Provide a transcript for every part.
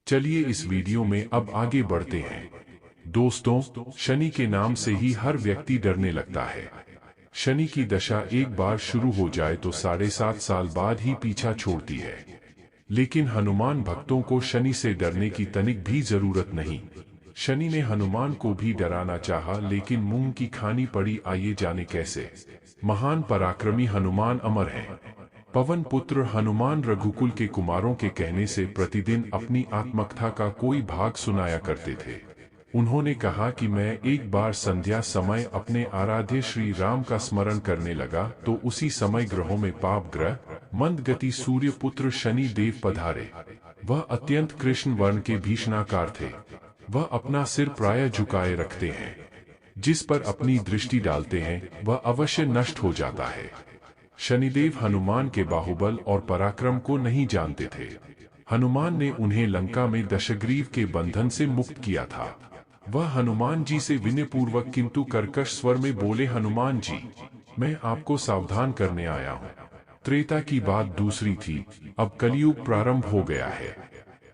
चलिए इस वीडियो में अब आगे बढ़ते हैं। दोस्तों, शनि के नाम से ही हर व्यक्ति डरने लगता है। शनि की दशा एक बार शुरू हो जाए तो 7.5 साल बाद ही पीछा छोड़ती है। लेकिन हनुमान भक्तों को शनि से डरने की तनिक भी जरूरत नहीं। शनि ने हनुमान को भी डराना चाहा, लेकिन मुंह की खानी पड़ी। आइए जाने कैसे। महान पराक्रमी हनुमान अमर हैं। पवन पुत्र हनुमान रघुकुल के कुमारों के कहने से प्रतिदिन अपनी आत्मकथा का कोई भाग सुनाया करते थे। उन्होंने कहा कि मैं एक बार संध्या समय अपने आराध्य श्री राम का स्मरण करने लगा तो उसी समय ग्रहों में पाप ग्रह मंदगति सूर्य पुत्र शनि देव पधारे। वह अत्यंत कृष्ण वर्ण के भीषणाकार थे। वह अपना सिर प्रायः झुकाए रखते हैं। जिस पर अपनी दृष्टि डालते हैं वह अवश्य नष्ट हो जाता है। शनिदेव हनुमान के बाहुबल और पराक्रम को नहीं जानते थे। हनुमान ने उन्हें लंका में दशग्रीव के बंधन से मुक्त किया था। वह हनुमान जी से विनयपूर्वक किंतु कर्कश स्वर में बोले, हनुमान जी, मैं आपको सावधान करने आया हूँ। त्रेता की बात दूसरी थी, अब कलयुग प्रारंभ हो गया है।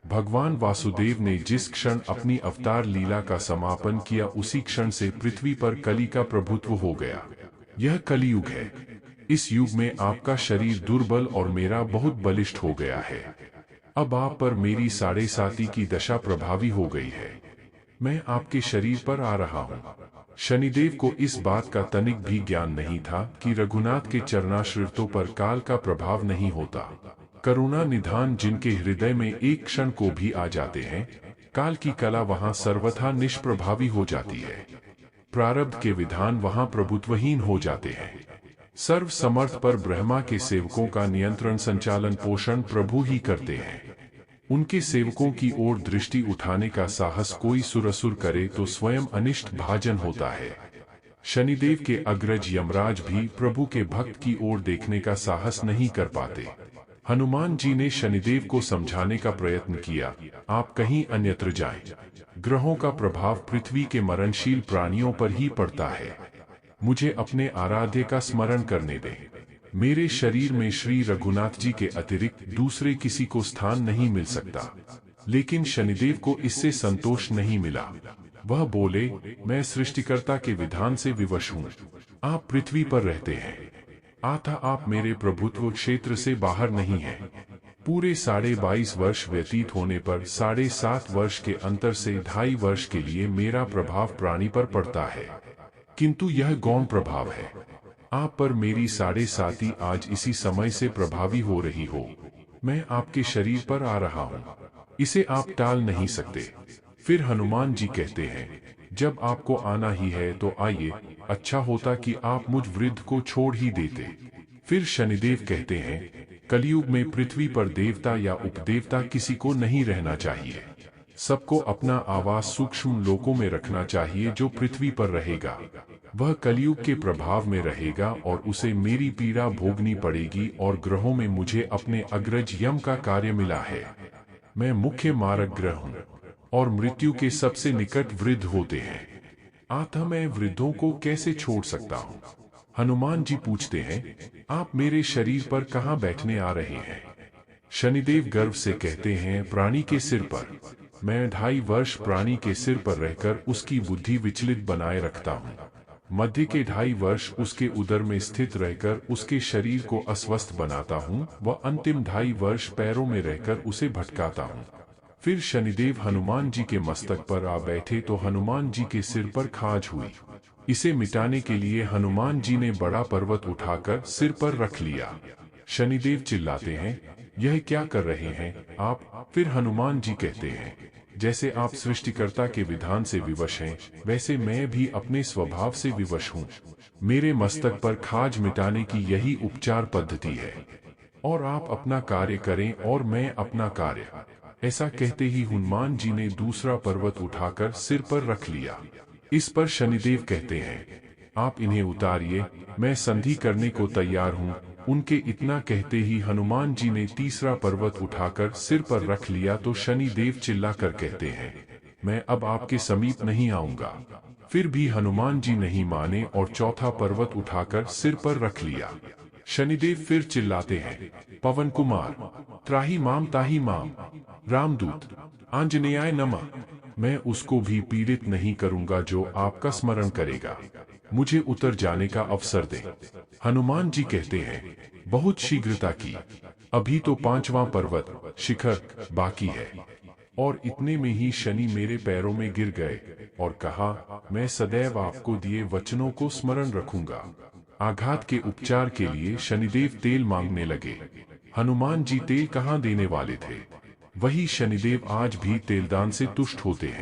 भगवान वासुदेव ने जिस क्षण अपनी अवतार लीला का समापन किया उसी क्षण से पृथ्वी पर कली का प्रभुत्व हो गया। यह कलयुग है। इस युग में आपका शरीर दुर्बल और मेरा बहुत बलिष्ठ हो गया है। अब आप पर मेरी 7.5 की दशा प्रभावी हो गई है। मैं आपके शरीर पर आ रहा हूँ। शनिदेव को इस बात का तनिक भी ज्ञान नहीं था कि रघुनाथ के चरणाश्रितों पर काल का प्रभाव नहीं होता। करुणा निधान जिनके हृदय में एक क्षण को भी आ जाते हैं, काल की कला वहां सर्वथा निष्प्रभावी हो जाती है। प्रारब्ध के विधान वहां प्रभुत्वहीन हो जाते हैं। सर्व समर्थ पर ब्रह्मा के सेवकों का नियंत्रण संचालन पोषण प्रभु ही करते हैं। उनके सेवकों की ओर दृष्टि उठाने का साहस कोई सुरसुर करे तो स्वयं अनिष्ट भाजन होता है। शनिदेव के अग्रज यमराज भी प्रभु के भक्त की ओर देखने का साहस नहीं कर पाते। हनुमान जी ने शनिदेव को समझाने का प्रयत्न किया, आप कहीं अन्यत्र जाएं। ग्रहों का प्रभाव पृथ्वी के मरणशील प्राणियों पर ही पड़ता है। मुझे अपने आराध्य का स्मरण करने दें। मेरे शरीर में श्री रघुनाथ जी के अतिरिक्त दूसरे किसी को स्थान नहीं मिल सकता। लेकिन शनिदेव को इससे संतोष नहीं मिला। वह बोले, मैं सृष्टिकर्ता के विधान से विवश हूँ। आप पृथ्वी पर रहते हैं, अतः आप मेरे प्रभुत्व क्षेत्र से बाहर नहीं हैं। पूरे 22.5 वर्ष व्यतीत होने पर 7.5 वर्ष के अंतर से 2.5 वर्ष के लिए मेरा प्रभाव प्राणी पर पड़ता है, किंतु यह गौण प्रभाव है। आप पर मेरी 7.5 आज इसी समय से प्रभावी हो रही हो। मैं आपके शरीर पर आ रहा हूँ, इसे आप टाल नहीं सकते। फिर हनुमान जी कहते हैं, जब आपको आना ही है तो आइए, अच्छा होता कि आप मुझ वृद्ध को छोड़ ही देते। फिर शनिदेव कहते हैं, कलयुग में पृथ्वी पर देवता या उपदेवता किसी को नहीं रहना चाहिए। सबको अपना आवास सूक्ष्म लोकों में रखना चाहिए। जो पृथ्वी पर रहेगा वह कलयुग के प्रभाव में रहेगा और उसे मेरी पीड़ा भोगनी पड़ेगी। और ग्रहों में मुझे अपने अग्रज यम का कार्य मिला है। मैं मुख्य मारक ग्रह हूँ और मृत्यु के सबसे निकट वृद्ध होते हैं, अतः मैं वृद्धों को कैसे छोड़ सकता हूँ। हनुमान जी पूछते हैं, आप मेरे शरीर पर कहाँ बैठने आ रहे हैं। शनिदेव गर्व से कहते हैं, प्राणी के सिर पर। मैं 2.5 वर्ष प्राणी के सिर पर रहकर उसकी बुद्धि विचलित बनाए रखता हूँ। मध्य के 2.5 वर्ष उसके उदर में स्थित रहकर उसके शरीर को अस्वस्थ बनाता हूँ व अंतिम 2.5 वर्ष पैरों में रहकर उसे भटकाता हूँ। फिर शनिदेव हनुमान जी के मस्तक पर आ बैठे तो हनुमान जी के सिर पर खाज हुई। इसे मिटाने के लिए हनुमान जी ने बड़ा पर्वत उठाकर सिर पर रख लिया। शनिदेव चिल्लाते हैं, यह क्या कर रहे हैं आप। फिर हनुमान जी कहते हैं, जैसे आप सृष्टिकर्ता के विधान से विवश हैं, वैसे मैं भी अपने स्वभाव से विवश हूँ। मेरे मस्तक पर खाज मिटाने की यही उपचार पद्धति है, और आप अपना कार्य करें और मैं अपना कार्य। ऐसा कहते ही हनुमान जी ने दूसरा पर्वत उठाकर सिर पर रख लिया। इस पर शनिदेव कहते हैं, आप इन्हें उतारिए, मैं संधि करने को तैयार हूँ। उनके इतना कहते ही हनुमान जी ने तीसरा पर्वत उठाकर सिर पर रख लिया तो शनिदेव चिल्लाकर कहते हैं, मैं अब आपके समीप नहीं आऊंगा। फिर भी हनुमान जी नहीं माने और चौथा पर्वत उठाकर सिर पर रख लिया। शनिदेव फिर चिल्लाते हैं, पवन कुमार, त्राही माम ताही माम। रामदूत, आंजनेयाय नमः। मैं उसको भी पीड़ित नहीं करूंगा जो आपका स्मरण करेगा। मुझे उतर जाने का अवसर दे। हनुमान जी कहते हैं, बहुत शीघ्रता की, अभी तो 5वां पर्वत शिखर बाकी है। और इतने में ही शनि मेरे पैरों में गिर गए और कहा, मैं सदैव आपको दिए वचनों को स्मरण रखूंगा। आघात के उपचार के लिए शनिदेव तेल मांगने लगे। हनुमान जी तेल कहाँ देने वाले थे? वही शनिदेव आज भी तेलदान से तुष्ट होते हैं।